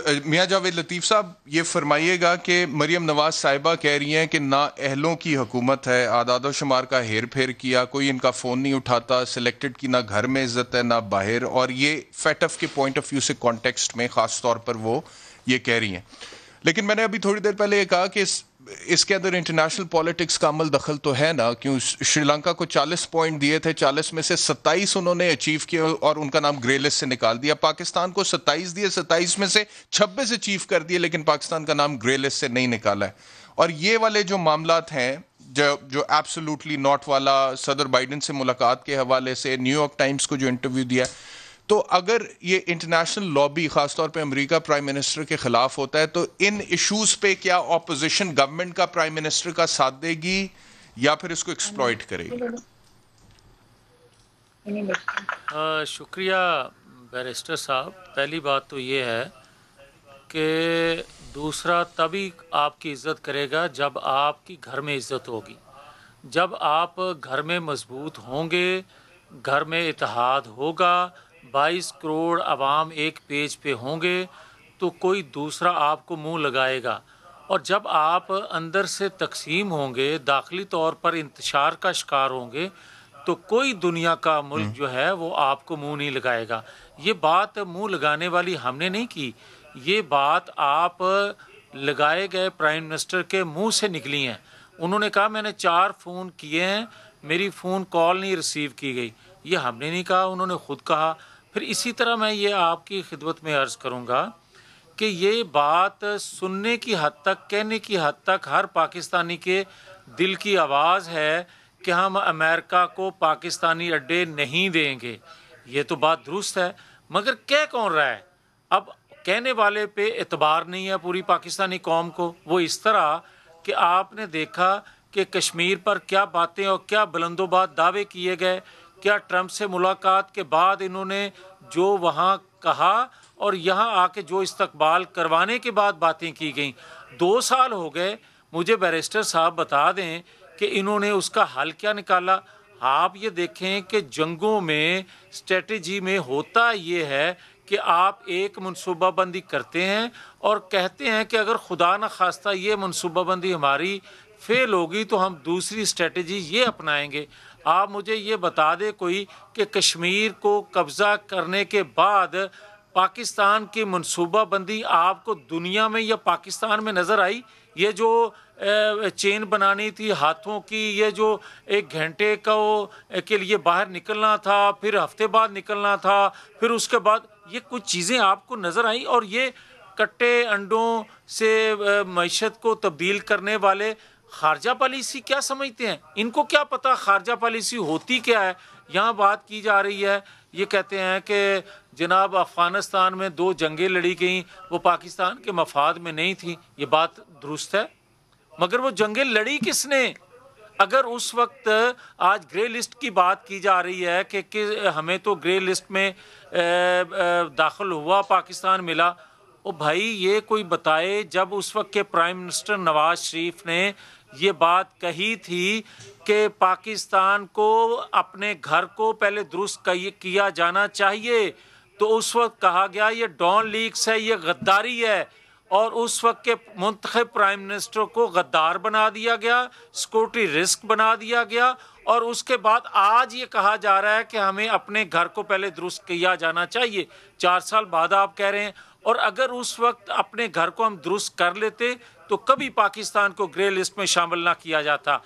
मियाँ जावेद लतीफ़ साहब, ये फरमाइएगा कि मरियम नवाज साहिबा कह रही हैं कि ना अहलों की हुकूमत है, आदाद शुमार का हेर फेर किया, कोई इनका फ़ोन नहीं उठाता, सिलेक्टेड की ना घर में इज्जत है ना बाहर, और ये फेटफ के पॉइंट ऑफ व्यू से कॉन्टेक्स्ट में ख़ास तौर पर वो ये कह रही हैं। लेकिन मैंने अभी थोड़ी देर पहले ये कहा कि इसके अंदर इंटरनेशनल पॉलिटिक्स का अमल दखल तो है ना, क्यों श्रीलंका को 40 पॉइंट दिए थे, 40 में से 27 उन्होंने अचीव किए और उनका नाम ग्रे लिस्ट से निकाल दिया। पाकिस्तान को 27 दिए, 27 में से 26 अचीव कर दिए, लेकिन पाकिस्तान का नाम ग्रे लिस्ट से नहीं निकाला है। और ये वाले जो मामलात हैं, जो एब्सोल्युटली नॉट वाला, सदर बाइडेन से मुलाकात के हवाले से, न्यूयॉर्क टाइम्स को जो इंटरव्यू दिया, तो अगर ये इंटरनेशनल लॉबी खासतौर पे अमेरिका प्राइम मिनिस्टर के खिलाफ होता है, तो इन इश्यूज पे क्या ऑपोजिशन गवर्नमेंट का प्राइम मिनिस्टर का साथ देगी या फिर इसको एक्सप्लॉइट करेगी? शुक्रिया बैरिस्टर साहब। पहली बात तो ये है कि दूसरा तभी आपकी इज़्ज़त करेगा जब आपकी घर में इज़्ज़त होगी। जब आप घर में मजबूत होंगे, घर में इत्तेहाद होगा, 22 करोड़ अवाम एक पेज पे होंगे, तो कोई दूसरा आपको मुंह लगाएगा। और जब आप अंदर से तकसीम होंगे, दाखिली तौर पर इंतशार का शिकार होंगे, तो कोई दुनिया का मुल्क जो है वो आपको मुंह नहीं लगाएगा। ये बात मुंह लगाने वाली हमने नहीं की, ये बात आप लगाए गए प्राइम मिनिस्टर के मुंह से निकली हैं। उन्होंने कहा मैंने 4 फ़ोन किए हैं, मेरी फ़ोन कॉल नहीं रिसीव की गई। ये हमने नहीं कहा, उन्होंने ख़ुद कहा। फिर इसी तरह मैं ये आपकी खिदमत में अर्ज़ करूँगा कि ये बात सुनने की हद तक, कहने की हद तक हर पाकिस्तानी के दिल की आवाज़ है कि हम अमेरिका को पाकिस्तानी अड्डे नहीं देंगे। ये तो बात दुरुस्त है, मगर कह कौन रहा है? अब कहने वाले पे एतबार नहीं है पूरी पाकिस्तानी कौम को। वो इस तरह कि आपने देखा कि कश्मीर पर क्या बातें और क्या बुलंदोबाद दावे किए गए, क्या ट्रंप से मुलाकात के बाद इन्होंने जो वहाँ कहा और यहाँ आके जो इस्तकबाल करवाने के बाद बातें की गई। 2 साल हो गए, मुझे बैरिस्टर साहब बता दें कि इन्होंने उसका हल क्या निकाला। आप ये देखें कि जंगों में स्ट्रेटजी में होता ये है कि आप एक मनसूबाबंदी करते हैं और कहते हैं कि अगर खुदा न खास्ता ये मनसूबाबंदी हमारी फेल होगी तो हम दूसरी स्ट्रेटजी ये अपनाएंगे। आप मुझे ये बता दे कोई कि कश्मीर को कब्ज़ा करने के बाद पाकिस्तान की मनसूबाबंदी आपको दुनिया में या पाकिस्तान में नज़र आई? ये जो चेन बनानी थी हाथों की, ये जो 1 घंटे को के लिए बाहर निकलना था, फिर हफ्ते बाद निकलना था, फिर उसके बाद ये कुछ चीज़ें आपको नज़र आई? और ये कट्टे अंडों से मईशत को तब्दील करने वाले खारजा पॉलिसी क्या समझते हैं? इनको क्या पता खारजा पॉलिसी होती क्या है? यहाँ बात की जा रही है, ये कहते हैं कि जनाब अफ़गानिस्तान में 2 जंगें लड़ी गईं, वो पाकिस्तान के मफाद में नहीं थी। ये बात दुरुस्त है, मगर वो जंगें लड़ी किसने? अगर उस वक्त आज ग्रे लिस्ट की बात की जा रही है कि हमें तो ग्रे लिस्ट में दाखिल हुआ, पाकिस्तान मिला, ओ भाई ये कोई बताए जब उस वक्त के प्राइम मिनिस्टर नवाज शरीफ ने ये बात कही थी कि पाकिस्तान को अपने घर को पहले दुरुस्त किया जाना चाहिए, तो उस वक्त कहा गया ये डॉन लीक्स है, ये गद्दारी है, और उस वक्त के मुंतखब प्राइम मिनिस्टर को गद्दार बना दिया गया, सिक्योरिटी रिस्क बना दिया गया, और उसके बाद आज ये कहा जा रहा है कि हमें अपने घर को पहले दुरुस्त किया जाना चाहिए। 4 साल बाद आप कह रहे हैं। और अगर उस वक्त अपने घर को हम दुरुस्त कर लेते तो कभी पाकिस्तान को ग्रे लिस्ट में शामिल ना किया जाता।